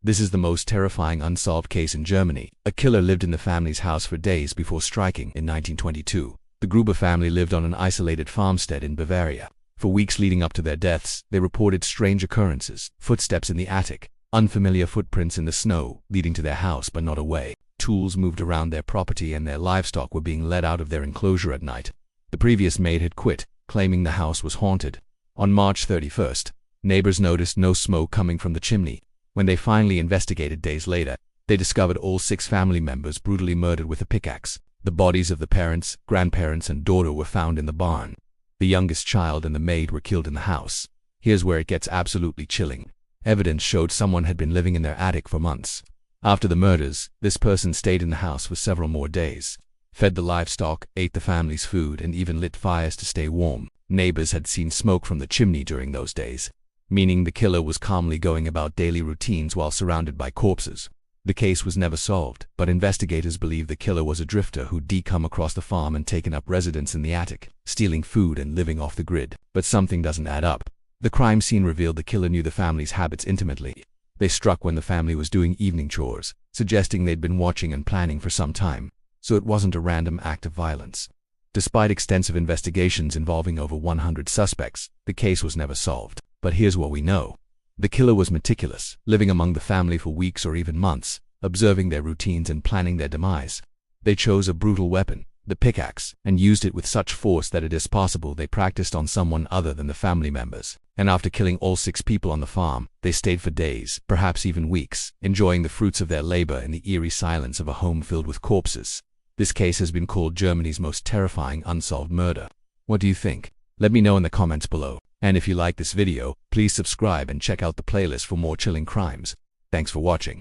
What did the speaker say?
This is the most terrifying unsolved case in Germany. A killer lived in the family's house for days before striking in 1922. The Gruber family lived on an isolated farmstead in Bavaria. For weeks leading up to their deaths, they reported strange occurrences: footsteps in the attic, unfamiliar footprints in the snow leading to their house but not away. Tools moved around their property and their livestock were being let out of their enclosure at night. The previous maid had quit, claiming the house was haunted. On March 31st, neighbors noticed no smoke coming from the chimney. When they finally investigated days later, they discovered all 6 family members brutally murdered with a pickaxe. The bodies of the parents, grandparents, and daughter were found in the barn. The youngest child and the maid were killed in the house. Here's where it gets absolutely chilling. Evidence showed someone had been living in their attic for months. After the murders, this person stayed in the house for several more days, fed the livestock, ate the family's food, and even lit fires to stay warm. Neighbors had seen smoke from the chimney during those days, meaning the killer was calmly going about daily routines while surrounded by corpses. The case was never solved, but investigators believe the killer was a drifter who'd come across the farm and taken up residence in the attic, stealing food and living off the grid. But something doesn't add up. The crime scene revealed the killer knew the family's habits intimately. They struck when the family was doing evening chores, suggesting they'd been watching and planning for some time, so it wasn't a random act of violence. Despite extensive investigations involving over 100 suspects, the case was never solved. But here's what we know. The killer was meticulous, living among the family for weeks or even months, observing their routines and planning their demise. They chose a brutal weapon, the pickaxe, and used it with such force that it is possible they practiced on someone other than the family members. And after killing all 6 people on the farm, they stayed for days, perhaps even weeks, enjoying the fruits of their labor in the eerie silence of a home filled with corpses. This case has been called Germany's most terrifying unsolved murder. What do you think? Let me know in the comments below. And if you like this video, please subscribe and check out the playlist for more chilling crimes. Thanks for watching.